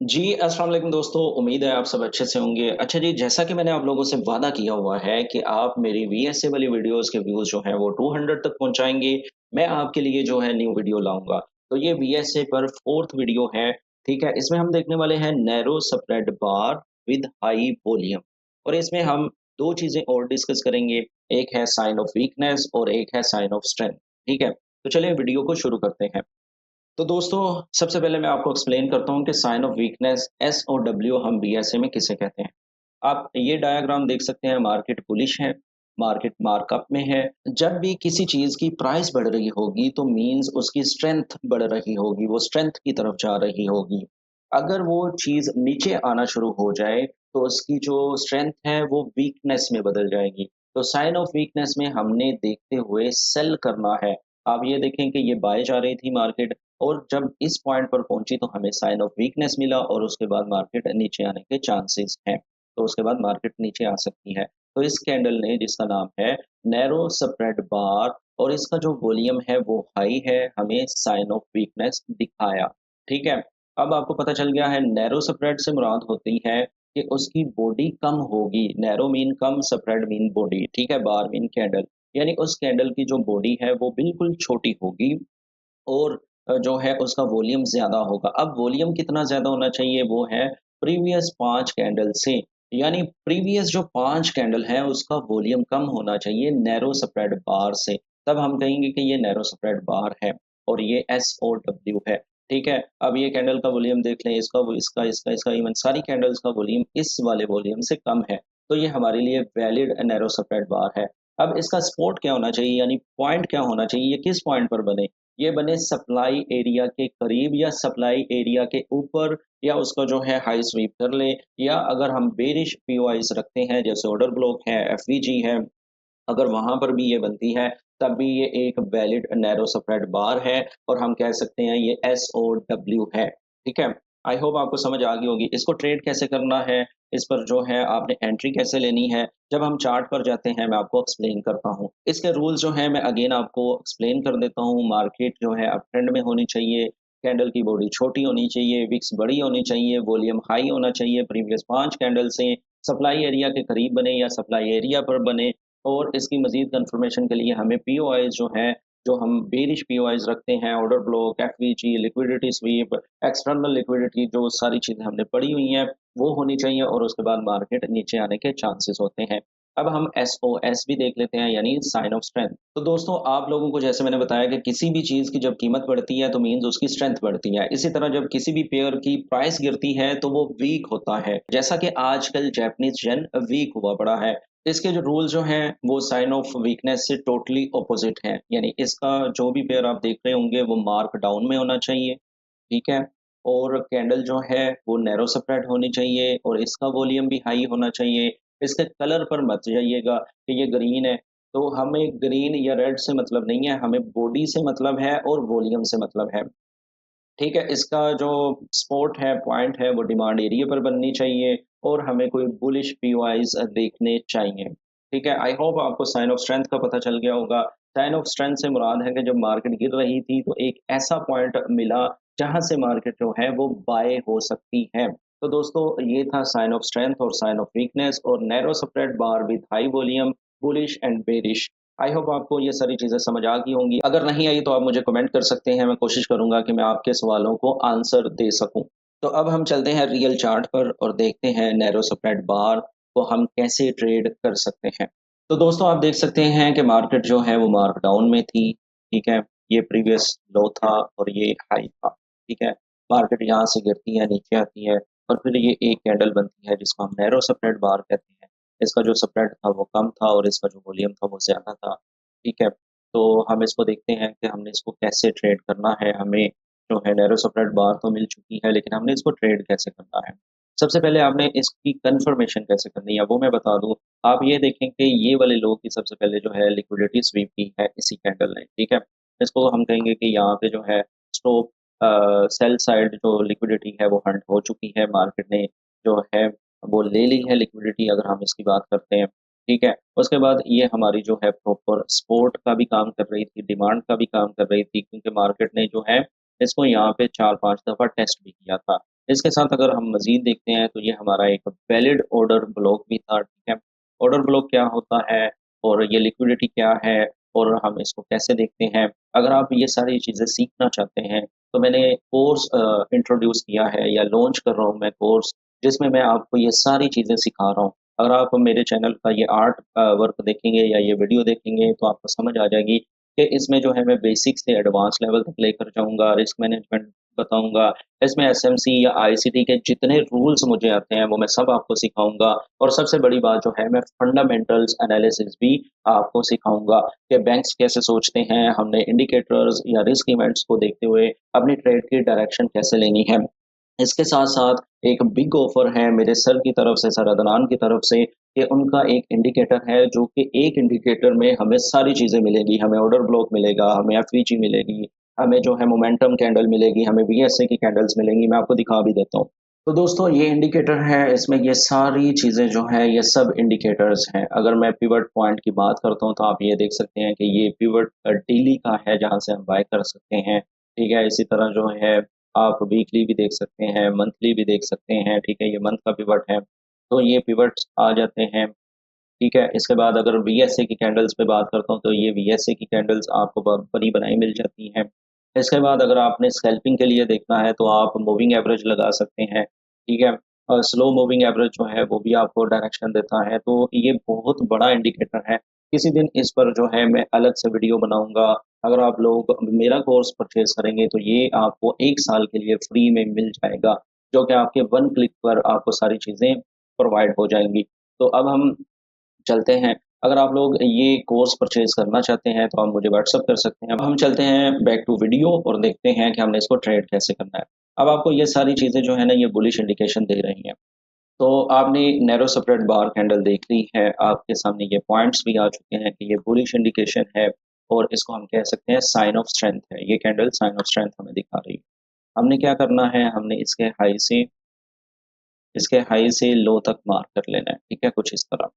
जी, अस्सलाम वालेकुम दोस्तों, उम्मीद है आप सब अच्छे से होंगे। अच्छा जी, जैसा कि मैंने आप लोगों से वादा किया हुआ है कि आप मेरी वीएसए वाली वीडियोज़ के व्यूज़ जो हैं वो 200 तक पहुँचाएँगे, मैं आपके लिए जो है न्यू वीडियो लाऊँगा। तो ये वीएसए पर 4th वीडियो है, ठीक है? इसमें हम देखने वाले हैं narrow spread bar with high volume और इसमें हम 2 चीज़ें और डिस्कस करेंगे, एक है साइन ऑफ वीकनेस और एक है साइन ऑफ स्ट्रेंथ, ठीक है? तो चलिए वीडियो को शुरू करते हैं। तो दोस्तों, सबसे पहले मैं आपको एक्सप्लेन करता हूँ कि साइन ऑफ वीकनेस एसओडब्ल्यू हम बीएसए में किसे कहते हैं। आप ये डायग्राम देख सकते हैं, मार्केट बुलिश है, मार्केट मार्कअप में है। जब भी किसी चीज़ की प्राइस बढ़ रही होगी तो मीन्स उसकी स्ट्रेंथ बढ़ रही होगी, वो स्ट्रेंथ की तरफ जा रही होगी। अगर वो चीज़ नीचे आना शुरू हो जाए तो उसकी जो स्ट्रेंथ है वो वीकनेस में बदल जाएगी। तो साइन ऑफ वीकनेस में हमने देखते हुए सेल करना है। आप ये देखें कि ये बाय जा रही थी मार्केट और जब इस पॉइंट पर पहुंची तो हमें साइन ऑफ वीकनेस मिला और उसके बाद मार्केट नीचे आने के चांसेस हैं। तो उसके बाद मार्केट नीचे आ सकती है। तो इस कैंडल ने, जिसका नाम है नैरो स्प्रेड बार, और इसका जो वॉल्यूम है वो हाई है, हमें साइन ऑफ वीकनेस दिखाया। ठीक है। अब आपको पता चल गया है नैरो स्प्रेड से मुराद होती है कि उसकी बॉडी कम होगी। नैरो मीन कम, स्प्रेड मीन बॉडी, ठीक है, बार मीन कैंडल। यानी उस कैंडल की जो बॉडी है वो बिल्कुल छोटी होगी और जो है उसका वॉल्यूम ज़्यादा होगा। अब वॉल्यूम कितना ज़्यादा होना चाहिए, वो है प्रीवियस 5 कैंडल से, यानी प्रीवियस जो 5 कैंडल हैं उसका वॉल्यूम कम होना चाहिए नैरो स्प्रेड बार से। तब हम कहेंगे कि ये नैरो स्प्रेड बार है और ये एसओडब्ल्यू है, ठीक है? अब ये कैंडल का वॉल्यूम देख लें, इसका वो इसका इवन सारी कैंडल्स का वॉल्यूम इस वाले वॉल्यूम से कम है। तो ये हमारे लिए वैलिड नैरो स्प्रेड बार है। अब इसका सपोर्ट क्या होना चाहिए, यानी पॉइंट क्या होना चाहिए, ये किस पॉइंट पर बने? ये बने सप्लाई एरिया के करीब या सप्लाई एरिया के ऊपर, या उसका जो है हाई स्वीप कर ले, या अगर हम बेरिश पीओआईज रखते हैं जैसे ऑर्डर ब्लॉक है, एफवीजी है, अगर वहां पर भी ये बनती है तब भी ये एक वैलिड नैरो स्प्रेड बार है और हम कह सकते हैं ये एस ओ डब्ल्यू है। ठीक है। आई होप आपको समझ आ गई होगी। इसको ट्रेड कैसे करना है, इस पर जो है आपने एंट्री कैसे लेनी है, जब हम चार्ट पर जाते हैं मैं आपको एक्सप्लेन करता हूँ। इसके रूल्स जो है मैं अगेन आपको एक्सप्लेन कर देता हूँ। मार्केट जो है अप ट्रेंड में होनी चाहिए, कैंडल की बॉडी छोटी होनी चाहिए, विक्स बड़ी होनी चाहिए, वॉल्यूम हाई होना चाहिए, प्रीवियस 5 कैंडल से सप्लाई एरिया के करीब बने या सप्लाई एरिया पर बने। और इसकी मज़ीद कन्फर्मेशन के लिए हमें पीओआईज़ जो हैं, जो हम बेरिश पीओआईज़ रखते हैं, order block, FVG, liquidity SVEEP, external liquidity, जो सारी चीज़ें हमने पढ़ी हुई हैं, वो होनी चाहिए और उसके बाद मार्केट नीचे आने के चांसेस होते हैं। अब हम एसओएस भी देख लेते हैं, यानी साइन ऑफ स्ट्रेंथ। तो दोस्तों, आप लोगों को जैसे मैंने बताया कि किसी भी चीज़ की जब कीमत बढ़ती है तो मीन्स उसकी स्ट्रेंथ बढ़ती है। इसी तरह जब किसी भी पेयर की प्राइस गिरती है तो वो वीक होता है। जैसा कि आजकल जैपनीज़ येन वीक हुआ पड़ा है। इसके जो रूल जो हैं वो साइन ऑफ वीकनेस से टोटली ऑपोजिट हैं। यानी इसका जो भी पेयर आप देख रहे होंगे वो मार्क डाउन में होना चाहिए, ठीक है? और कैंडल जो है वो नैरो स्प्रेड होनी चाहिए और इसका वॉल्यूम भी हाई होना चाहिए। इसके कलर पर मत जाइएगा कि ये ग्रीन है, तो हमें ग्रीन या रेड से मतलब नहीं है, हमें बॉडी से मतलब है और वॉल्यूम से मतलब है। ठीक है, इसका जो सपोर्ट है, पॉइंट है, वो डिमांड एरिया पर बननी चाहिए और हमें कोई बुलिश पीओआईज़ देखने चाहिए। ठीक है, आई होप आपको साइन ऑफ स्ट्रेंथ का पता चल गया होगा। साइन ऑफ स्ट्रेंथ से मुराद है कि जब मार्केट गिर रही थी तो एक ऐसा पॉइंट मिला जहाँ से मार्केट जो है वो बाय हो सकती है। तो दोस्तों, ये था साइन ऑफ स्ट्रेंथ और साइन ऑफ वीकनेस और narrow spread bar with high volume, bullish and bearish. I hope आपको ये सारी चीज़ें समझ आ गई होंगी। अगर नहीं आई तो आप मुझे कमेंट कर सकते हैं, मैं कोशिश करूँगा कि मैं आपके सवालों को आंसर दे सकूँ। तो अब हम चलते हैं रियल चार्ट पर और देखते हैं नैरो स्प्रेड बार को हम कैसे ट्रेड कर सकते हैं। तो दोस्तों, आप देख सकते हैं कि मार्केट जो है वो मार्क डाउन में थी, ठीक है? ये प्रीवियस लो था और ये हाई था, ठीक है? मार्केट यहाँ से गिरती है, नीचे आती है और फिर ये एक कैंडल बनती है जिसको हम नैरो स्प्रेड बार कहते हैं। इसका जो स्प्रेड था वो कम था और इसका जो वॉल्यूम था वो ज़्यादा था, ठीक है? तो हम इसको देखते हैं कि हमने इसको कैसे ट्रेड करना है। हमें जो है नैरो स्प्रेड बार तो मिल चुकी है, लेकिन हमने इसको ट्रेड कैसे करना है? सबसे पहले आपने इसकी कन्फर्मेशन कैसे करनी है वो मैं बता दूँ। आप ये देखें कि ये वाले लो की सबसे पहले जो है लिक्विडिटी स्वीप की है इसी कैंडल ने, ठीक है? इसको हम कहेंगे कि यहाँ पे जो है स्टॉप सेल साइड जो लिक्विडिटी है वो हंट हो चुकी है। मार्केट ने जो है वो ले ली है लिक्विडिटी, अगर हम इसकी बात करते हैं, ठीक है? उसके बाद ये हमारी जो है प्रॉपर सपोर्ट का भी काम कर रही थी, डिमांड का भी काम कर रही थी, क्योंकि मार्केट ने जो है इसको यहाँ पे 4-5 दफ़ा टेस्ट भी किया था। इसके साथ अगर हम मज़ीद देखते हैं तो ये हमारा एक वैलिड ऑर्डर ब्लॉक भी था, ठीक है? ऑर्डर ब्लॉक क्या होता है और ये लिक्विडिटी क्या है और हम इसको कैसे देखते हैं? अगर आप ये सारी चीज़ें सीखना चाहते हैं, तो मैंने कोर्स इंट्रोड्यूस किया है या लॉन्च कर रहा हूँ मैं कोर्स, जिसमें मैं आपको ये सारी चीज़ें सिखा रहा हूँ। अगर आप मेरे चैनल का ये आर्ट वर्क देखेंगे या ये वीडियो देखेंगे, तो आपको समझ आ जाएगी कि इसमें जो है मैं बेसिक से एडवांस लेवल तक लेकर जाऊँगा, रिस्क मैनेजमेंट बताऊँगा, इसमें एसएमसी या आईसीटी के जितने रूल्स मुझे आते हैं, वो मैं सब आपको सिखाऊँगा और सबसे बड़ी बात जो है, मैं फंडामेंटल्स एनालिसिस भी आपको सिखाऊँगा कि बैंक्स कैसे सोचते हैं, हमने इंडिकेटर्स या रिस्क इवेंट्स को देखते हुए अपनी ट्रेड की डायरेक्शन कैसे लेनी है। इसके साथ-साथ एक बिग ऑफ़र है मेरे सर की तरफ से, सर अदनान की तरफ से कि उनका एक इंडिकेटर है जो कि एक इंडिकेटर में हमें सारी चीज़ें मिलेगी। हमें ऑर्डर ब्लॉक मिलेगा, हमें एफवीजी मिलेगी, हमें जो है मोमेंटम कैंडल मिलेगी, हमें वीएसए की कैंडल्स मिलेंगी, मैं आपको दिखा भी देता हूँ। तो दोस्तों ये इंडिकेटर है, इसमें ये सारी चीज़ें जो हैं, ये सब इंडिकेटर्स हैं। अगर मैं पिवट पॉइंट की बात करता हूँ, तो आप ये देख सकते हैं कि ये पिवट डेली का है, जहाँ से हम बाय कर सकते हैं, ठीक है? इसी तरह जो है आप वीकली भी देख सकते हैं, मंथली भी देख सकते हैं, ठीक है? ये मंथ का पिवट है, तो ये पिवट्स आ जाते हैं, ठीक है? इसके बाद अगर वीएसए की कैंडल्स पे बात करता हूँ, तो ये वीएसए की कैंडल्स आपको ब बनी-बनाई मिल जाती हैं। इसके बाद अगर आपने स्कैल्पिंग के लिए देखना है, तो आप मूविंग एवरेज लगा सकते हैं, ठीक है? स्लो मूविंग एवरेज जो है, वो भी आपको डायरेक्शन देता है, तो ये बहुत बड़ा इंडिकेटर है। किसी दिन इस पर जो है मैं अलग से वीडियो बनाऊँगा। अगर आप लोग मेरा कोर्स परचेज़ करेंगे, तो ये आपको 1 साल के लिए फ्री में मिल जाएगा, जो कि आपके 1 क्लिक पर आपको सारी चीज़ें प्रोवाइड हो जाएँगी। तो अब हम चलते हैं। अगर आप लोग ये कोर्स परचेज़ करना चाहते हैं, तो आप मुझे व्हाट्सएप कर सकते हैं। अब हम चलते हैं बैक टू वीडियो और देखते हैं कि हमने इसको ट्रेड कैसे करना है। अब आपको ये सारी चीज़ें जो है ना, ये बुलिश इंडिकेशन दे रही हैं। तो आपने नैरो सेपरेट बार कैंडल देख ली है, आपके सामने ये पॉइंट्स भी आ चुके हैं कि ये बुलिश इंडिकेशन है और इसको हम कह सकते हैं साइन ऑफ स्ट्रेंथ है। ये कैंडल साइन ऑफ स्ट्रेंथ हमें दिखा रही है। हमने क्या करना है, हमने इसके हाई से लो तक मार्क कर लेना है, ठीक है? कुछ इस तरह।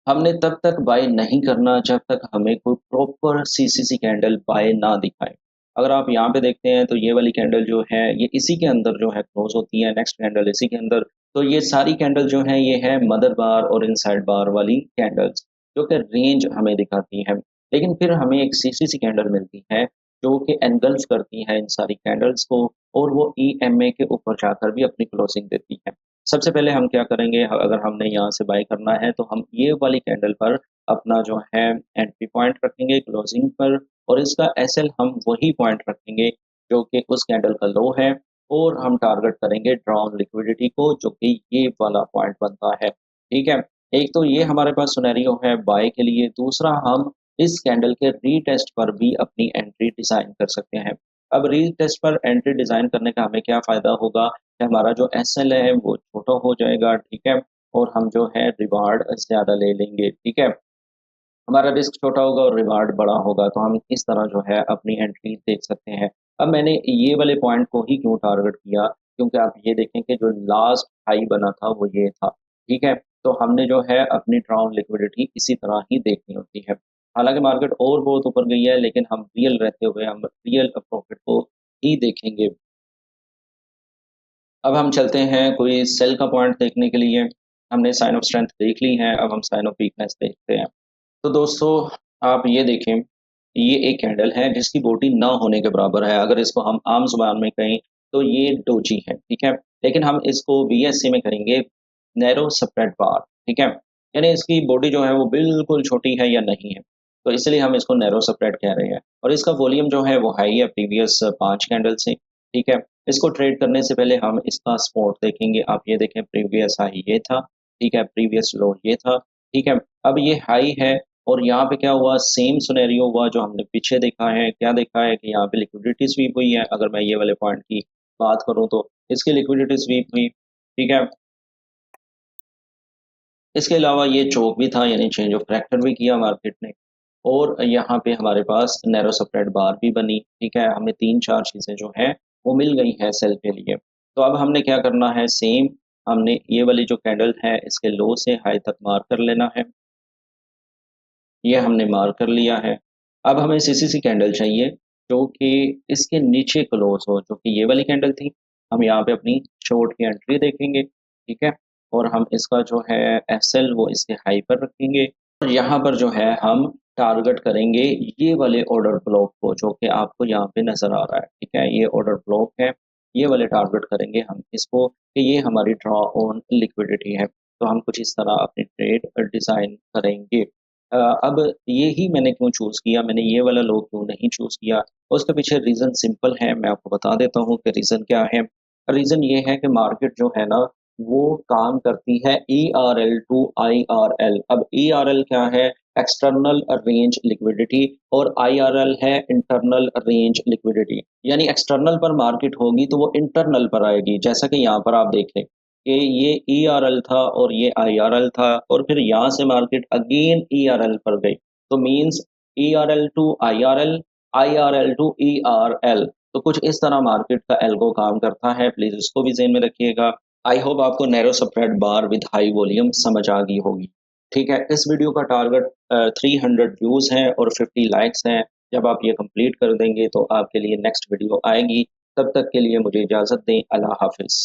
हमने तब तक बाय नहीं करना जब तक हमें कोई प्रॉपर सीसीसी कैंडल बाय ना दिखाए। अगर आप यहाँ पे देखते हैं तो ये वाली कैंडल जो है ये इसी के अंदर जो है क्लोज़ होती है, नेक्स्ट कैंडल इसी के अंदर। तो ये सारी कैंडल जो है ये है मदर बार और इनसाइड बार वाली कैंडल्स, जो कि रेंज हमें दिखाती है। लेकिन फिर हमें एक सीसीसी कैंडल मिलती है जो कि एनगल्फ करती है इन सारी कैंडल्स को और वो ईएमए के ऊपर जाकर भी अपनी क्लोजिंग देती है। सबसे पहले हम क्या करेंगे, अगर हमने यहाँ से बाय करना है तो हम ये वाली कैंडल पर अपना जो है एंट्री पॉइंट रखेंगे क्लोजिंग पर और इसका एसएल हम वही पॉइंट रखेंगे जो कि उस कैंडल का लो है और हम टारगेट करेंगे ड्रॉन लिक्विडिटी को जो कि ये वाला पॉइंट बनता है, ठीक है? एक तो ये हमारे पास सिनेरियो है बाय के लिए, दूसरा हम इस कैंडल के रीटेस्ट पर भी अपनी एंट्री डिज़ाइन कर सकते हैं। अब रीटेस्ट पर एंट्री डिज़ाइन करने का हमें क्या फ़ायदा होगा कि हमारा जो एसएल है वो छोटा हो जाएगा, ठीक है? और हम जो है रिवार्ड ज़्यादा ले लेंगे, ठीक है? हमारा रिस्क छोटा होगा और रिवार्ड बड़ा होगा, तो हम इस तरह जो है अपनी एंट्री देख सकते हैं। अब मैंने ये वाले पॉइंट को ही क्यों टारगेट किया, क्योंकि आप ये देखें कि जो लास्ट हाई बना था वो ये था, ठीक है? तो हमने जो है अपनी ट्राउन लिक्विडिटी इसी तरह ही देखनी होती है। हालाँकि मार्केट और बहुत ऊपर गई है, लेकिन हम रियल रहते हुए हम रियल प्रॉफिट को ही देखेंगे। अब हम चलते हैं कोई सेल का पॉइंट देखने के लिए। हमने साइन ऑफ स्ट्रेंथ देख ली है, अब हम साइन ऑफ वीकनेस देखते हैं। तो दोस्तों आप ये देखें, ये एक कैंडल है जिसकी बॉडी ना होने के बराबर है। अगर इसको हम आम ज़ुबान में कहें तो ये डोजी है, ठीक है? लेकिन हम इसको वीएसए में करेंगे नैरो सेपरेट बार, ठीक है? यानी इसकी बॉडी जो है वो बिल्कुल छोटी है या नहीं है। तो इसलिए हम इसको नैरो सेपरेट कह रहे हैं और इसका वॉल्यूम जो है वो हाई है प्रीवियस 5 कैंडल से, ठीक है? इसको ट्रेड करने से पहले हम इसका सपोर्ट देखेंगे। आप ये देखें प्रीवियस हाई ये था, ठीक है? प्रीवियस लो ये था, ठीक है? अब ये हाई है और यहाँ पे क्या हुआ सेम सिनेरियो हुआ जो हमने पीछे देखा है। क्या देखा है कि यहाँ पे लिक्विडिटी स्वीप हुई है। अगर मैं ये वाले पॉइंट की बात करूँ तो इसकी लिक्विडिटी स्वीप हुई, ठीक है? इसके अलावा ये चोक भी था यानी चेंज ऑफ करैक्टर भी किया मार्केट ने और यहाँ पे हमारे पास नैरो सेपरेट बार भी बनी, ठीक है? हमें 3-4 चीज़ें जो हैं वो मिल गई हैं सेल के लिए। तो अब हमने क्या करना है सेम हमने ये वाली जो कैंडल है इसके लो से हाई तक मार्क कर लेना है। ये हमने मार्क कर लिया है। अब हमें सीसीसी कैंडल चाहिए जो कि इसके नीचे क्लोज़ हो, जो कि ये वाली कैंडल थी। हम यहाँ पे अपनी शॉर्ट की एंट्री देखेंगे, ठीक है? और हम इसका जो है एसएल वो इसके हाई पर रखेंगे और यहाँ पर जो है हम टारगेट करेंगे ये वाले ऑर्डर ब्लॉक को जो कि आपको यहाँ पे नज़र आ रहा है, ठीक है? ये ऑर्डर ब्लॉक है, ये वाले टारगेट करेंगे हम इसको कि ये हमारी ड्रॉ ऑन लिक्विडिटी है। तो हम कुछ इस तरह अपनी ट्रेड डिज़ाइन करेंगे। अब ये ही मैंने क्यों चूज़ किया, मैंने ये वाला लो क्यों नहीं चूज़ किया, उसके पीछे रीज़न सिंपल है, मैं आपको बता देता हूँ कि रीज़न क्या है। रीज़न ये है कि मार्केट जो है ना, वो काम करती है ईआरएल टू आईआरएल। अब ईआरएल क्या है? एक्सटर्नल रेंज लिक्विडिटी और आईआरएल है इंटरनल रेंज लिक्विडिटी। यानी एक्सटर्नल पर मार्केट होगी तो वो इंटरनल पर आएगी। जैसा कि यहाँ पर आप देख लें कि ये ईआरएल था और ये आईआरएल था और फिर यहाँ से मार्केट अगेन ईआरएल पर गई। तो means ERL to IRL, IRL to ERL. तो कुछ इस तरह मार्केट का एल्गो काम करता है, प्लीज़ इसको भी ज़हन में रखिएगा। आई होप आपको narrow spread bar with high volume समझ आ गई होगी। ठीक है, इस वीडियो का टारगेट 300 व्यूज़ हैं और 50 लाइक्स हैं। जब आप ये कंप्लीट कर देंगे तो आपके लिए नेक्स्ट वीडियो आएगी। तब तक के लिए मुझे इजाज़त दें। अल्लाह हाफ़िज़।